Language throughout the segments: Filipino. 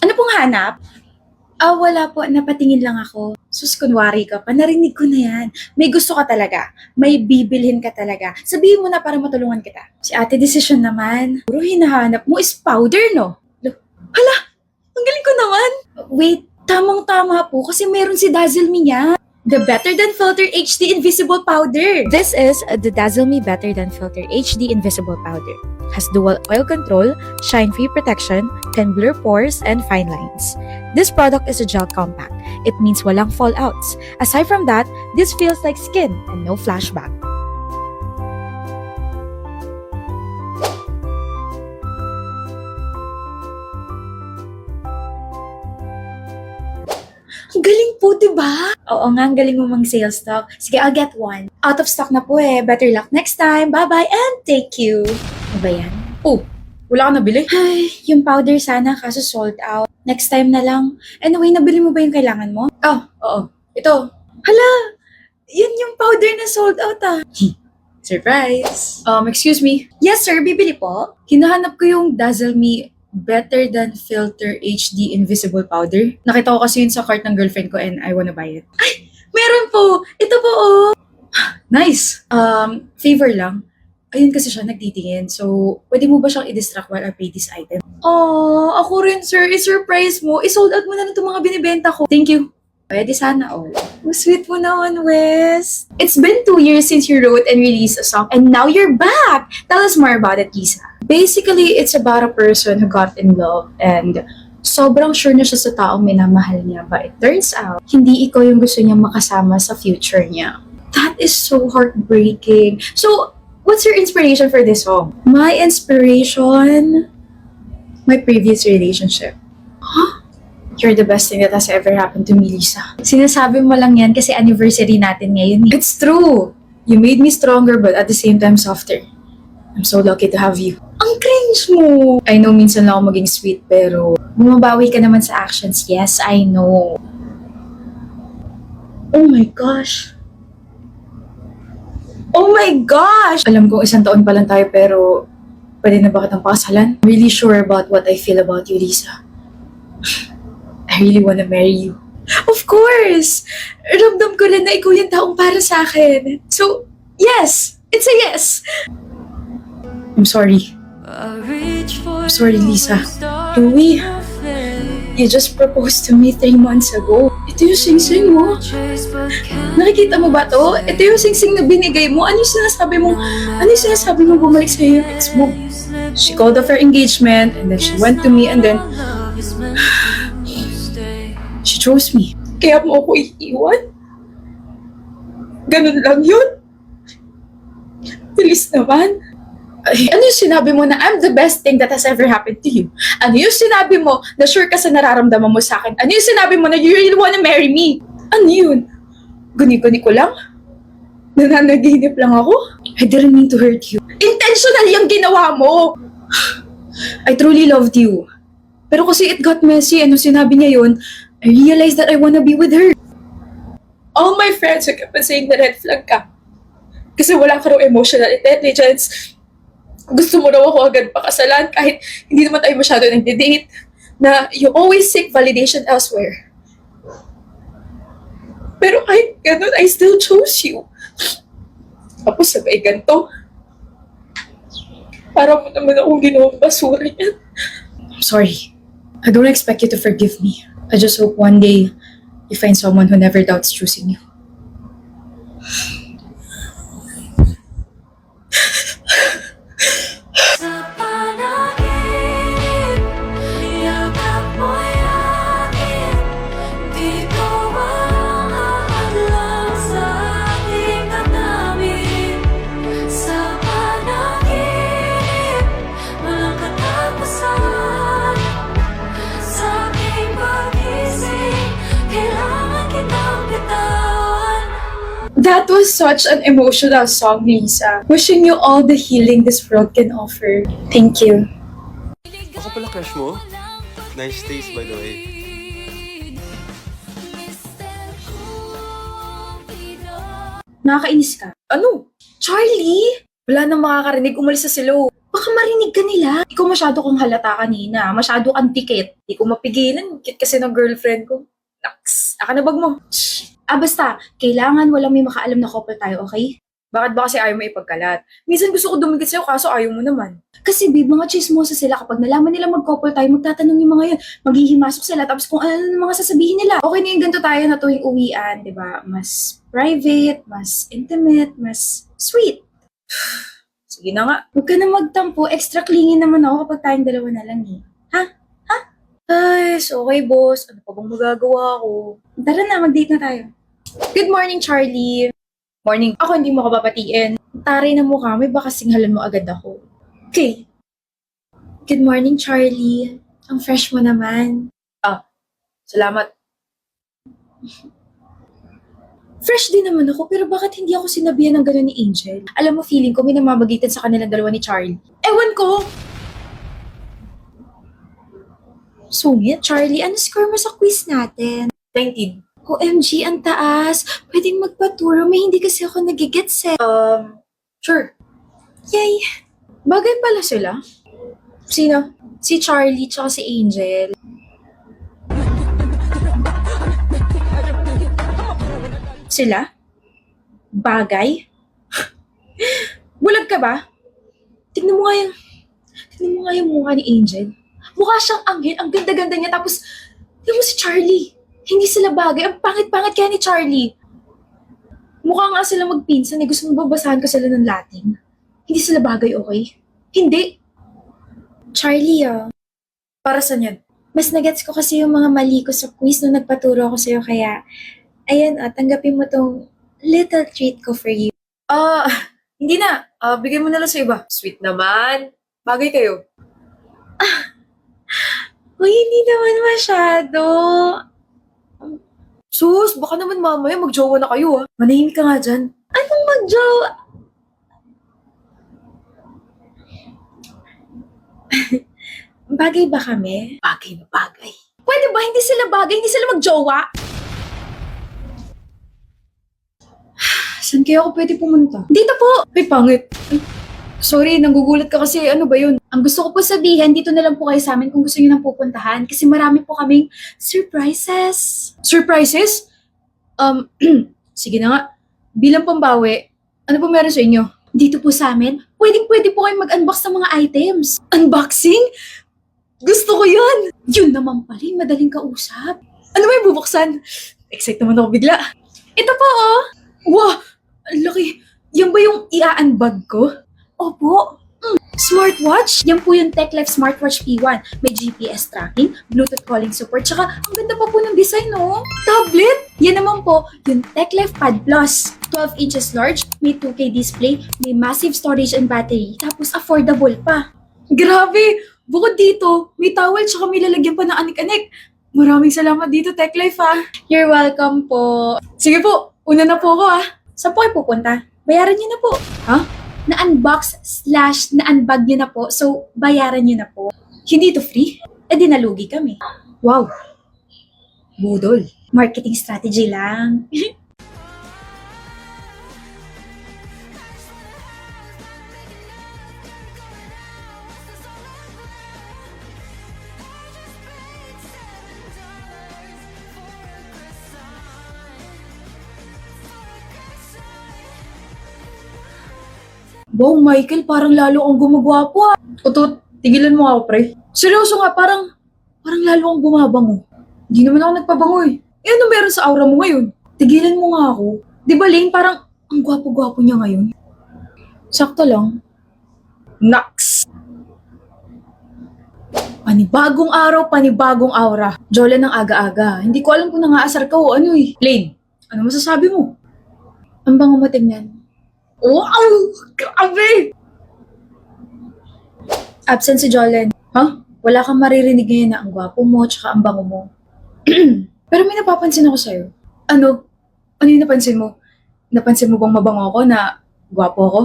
Ano pong hanap? Wala po. Napatingin lang ako. Sus, kunwari ka pa. Narinig ko na yan. May gusto ka talaga. May bibilhin ka talaga. Sabihin mo na para matulungan kita. Si ate decision naman. Puro hinahanap mo is powder, no? Hala! Ang galing ko naman! Wait, tamang-tama po kasi meron si Dazzle Me niya. The Better Than Filter HD Invisible Powder. This is the Dazzle Me Better Than Filter HD Invisible Powder. Has dual oil control, shine-free protection, can blur pores and fine lines. This product is a gel compact. It means walang fallouts. Aside from that, this feels like skin and no flashback. Ang galing po, diba? Oo nga, ang galing mo mag-sales talk. Sige, I'll get one. Out of stock na po eh. Better luck next time. Bye-bye and take you. Ano ba yan? Oh, wala ka nabili? Ay, yung powder sana kaso sold out. Next time na lang. Anyway, nabili mo ba yung kailangan mo? Oh, oo. Ito. Hala! Yun yung powder na sold out ah. Surprise! Excuse me. Yes sir, bibili po. Hinahanap ko yung Dazzle Me Better Than Filter HD Invisible Powder. Nakita ko kasi yun sa cart ng girlfriend ko and I wanna buy it. Meron po. Ito po oh. Nice! Favor lang. Ayun kasi siya nagtitingin. So, pwede mo ba siyang i-distract while I pay this item? Oh, ako rin sir. I-surprise mo. I-sold out mo na itong mga binibenta ko. Thank you. Pwede sana all. Oh, sweet mo naman, Wes. It's been 2 years since you wrote and released a song and now you're back. Tell us more about it, Lisa. Basically, it's about a person who got in love and sobrang sure na siya sa taong minamahal niya. But it turns out, hindi ikaw yung gusto niya makasama sa future niya. That is so heartbreaking. So, what's your inspiration for this song? My inspiration? My previous relationship. Huh? You're the best thing that has ever happened to me, Lisa. Sinasabi mo lang yan kasi anniversary natin ngayon. It's true! You made me stronger but at the same time softer. I'm so lucky to have you. Ang cringe mo. I know minsan lang ako maging sweet pero Bumabawi ka naman sa actions. Yes, I know. Oh my gosh. Oh my gosh! alam kong 1 taon pa lang tayo pero pwede na ba kitang pakasalan? I'm really sure about what I feel about you, Lisa. I really wanna marry you. Of course! Ramdam ko lang na ikaw yung taong para sa akin. So, yes! It's a yes! I'm sorry. I'm sorry, Lisa. Louie, You just proposed to me 3 months ago. Ito yung sing-sing mo. Nakikita mo ba to? Ito yung sing-sing na binigay mo. Ano yung sinasabi mo bumalik sa yung ex mo? She called off her engagement and then she went to me and then she chose me. Kaya mo ako iiwan? Ganun lang yun? Please naman. Ano yung sinabi mo na I'm the best thing that has ever happened to you? Ano yung sinabi mo na sure ka sa nararamdaman mo sa akin? Ano yung sinabi mo na you really wanna marry me? Ano yun? Guni-guni ko lang? Nananaginip lang ako? I didn't mean to hurt you. Intentional yung ginawa mo! I truly loved you. Pero kasi it got messy and nung sinabi niya yun, I realized that I wanna be with her. All my friends are kept saying na red flag ka. Kasi wala ka raw emotional intelligence. Gusto mo raw ako agad pakasalan kahit hindi naman tayo masyado nagde-date. Na you always seek validation elsewhere. Pero kahit ganun, I still chose you. Tapos sabay ganito. Para mo naman akong ginawang basura yan. I'm sorry. I don't expect you to forgive me. I just hope one day you find someone who never doubts choosing you. That was such an emotional song, Lisa. Wishing you all the healing this world can offer. Thank you. Ako pala crush mo? Nice taste by the way. Nakakainis ka. Ano? Charlie! Wala nang makakarinig, umalis na sila. Baka marinig ka nila. Ikaw masyado kang halata kanina. Masyado kang tikit. Di ko mapigilan. Kit kasi ng girlfriend ko. Naks. Aka na bag mo. Basta, kailangan walang may makaalam na couple tayo, okay? Bakit ba kasi ayaw mo ipagkalat? Minsan gusto ko dumikit sa'yo kaso ayaw mo naman. Kasi babe, mga chismosa sila. Kapag nalaman nila mag-couple tayo, magtatanong yung mga yun. Maghihimasok sila, tapos kung ano na mga sasabihin nila. Okay na yung ganito tayo na tuwing uwian, di ba? Mas private, mas intimate, mas sweet. Sige na nga. Huwag ka na magtampo. Extra clingy naman ako kapag tayong dalawa na lang eh. Ay, okay boss. Ano pa bang magagawa ko? Tara na, mag-date na tayo. Good morning, Charlie. Morning. Ako hindi mo ka papatiin. Taray na mukha, may baka singhalan mo agad ako. Okay. Good morning, Charlie. Ang fresh mo naman. Salamat. Fresh din naman ako, pero bakit hindi ako sinabihan ng gano'n ni Angel? Alam mo, feeling ko may namamagitan sa kanilang dalawa ni Charlie. Ewan ko. Sungit, Charlie, ano score mo sa quiz natin? 19. OMG, ang taas. Pwedeng magpaturo, may hindi kasi ako nagigets eh. Sure. Yay! Bagay pala sila. Sino? Si Charlie tsaka si Angel. Sila? Bagay? Bulag ka ba? Tignan mo nga yung mukha ni Angel. Mukha siyang anghel, ang ganda-ganda niya. Tapos, tignan mo si Charlie. Hindi sila bagay. Ang pangit-pangit kaya ni Charlie. Mukha nga sila magpinsan eh. Gusto mo babasahan ko sila ng Latin? Hindi sila bagay, okay? Hindi. Charlie, Para saan yan? mas nagets ko kasi yung mga mali ko sa quiz nung nagpaturo ako sa'yo. Kaya, ayan, tanggapin mo tong little treat ko for you. Hindi na. Bigay mo na lang sa iba. Sweet naman. Bagay kayo. Uy, hindi naman masyado. Sus, baka naman mamaya magjowa na kayo Manahimik ka nga dyan. Anong mag-jowa? Bagay ba kami? Bagay na bagay. Pwede ba? Hindi sila bagay, hindi sila mag-jowa. Saan kaya ako pwede pumunta? Dito po! Ay, pangit. Ay, sorry, nanggugulat ka kasi. Ano ba yun? Ang gusto ko po sabihin, dito na lang po kayo sa amin kung gusto niyo nang pupuntahan kasi marami po kaming surprises. Surprises? Sige na nga. Bilang pambawi, ano po meron sa inyo? Dito po sa amin, pwede po kayong mag-unbox ng mga items. Unboxing? Gusto ko yun! Yun naman pala, yung madaling kausap. Ano ba yung bubuksan? Excite naman ako bigla. Ito po, oh! Wow! Ang laki. Yan ba yung i-unbag ko? Opo. Smartwatch? Yan po yung TechLife Smartwatch P1. May GPS tracking, Bluetooth calling support, tsaka ang ganda pa po ng design, no? Tablet? Yan naman po, yung TechLife Pad Plus. 12 inches large, may 2K display, may massive storage and battery, tapos affordable pa. Grabe! Bukod dito, may towel tsaka may lalagyan pa ng anik-anik. Maraming salamat dito, TechLife You're welcome po. Sige po, una na po ako Saan po kayo pupunta? Bayaran niyo na po. Ha? Na-unbox/na-unbag niyo na po, so bayaran niyo na po. Hindi to free? Eh di nalugi kami. Wow. Budol. Marketing strategy lang. Wow, Michael, parang lalo kang gumagwapo Utot, tigilan mo ako, pre. Seryoso nga, parang lalo kang bumabango. Hindi naman ako nagpabango Eh ano meron sa aura mo ngayon? Tigilan mo nga ako. Di ba, Lane, parang ang gwapo-gwapo niya ngayon? Sakto lang. Naks! Panibagong araw, panibagong aura. Jola ng aga-aga. Hindi ko alam kung nangaasar ka o ano Lane, ano masasabi mo? Ang bango mo tingnan. Wow! Grabe! Absent si Jolen. Ha? Wala kang maririnig ngayon na ang gwapo mo tsaka ang bango mo. Pero may napapansin ako sa'yo. Ano? Ano yung napansin mo? Napansin mo bang mabango ako na gwapo ako?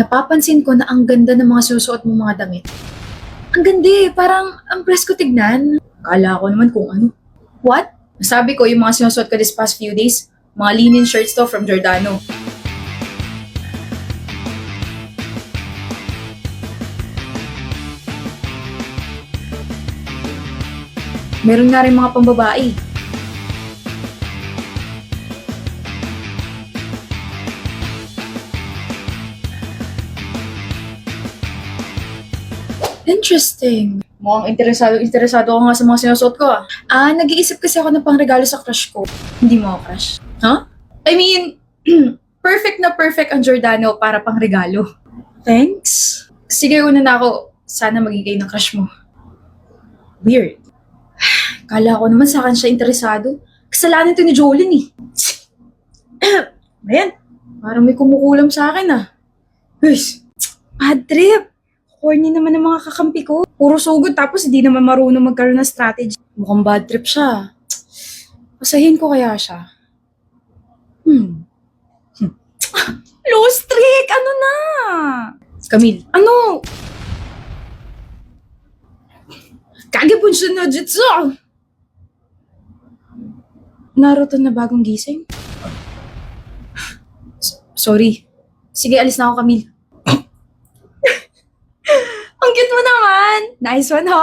Napapansin ko na ang ganda ng mga susuot mong mga damit. Ang ganda parang ang presko tignan. Kala ko naman kung ano. What? Sabi ko yung mga sinusuot ko this past few days, mga linen shirts to from Giordano. Meron nga rin mga pambabae. Interesting. Mukhang interesado ako nga sa mga sinusuot ko ah. Nag-iisip kasi ako ng pangregalo sa crush ko. Hindi mo ako crush? Huh? I mean, perfect na perfect ang Giordano para pang regalo. Thanks. Sige, una na ako. Sana magigay ng crush mo. Weird. Kala ko naman sa akin siya interesado. Kasalanan to ni Jolene eh. Ayan, parang may kumukulam sa akin ah. Guys, bad trip. Corny naman ang mga kakampi ko. Puro sugod tapos hindi naman marunong magkaroon ng strategy. Mukhang bad trip siya. Pasahin ko kaya siya. Low streak! Ano na? Camille, Ano? Kagabun siya na jutsu! Naruto na bagong gising? sorry. Sige, alis na ako, Camille. Ang cute mo naman! Nice one, ha?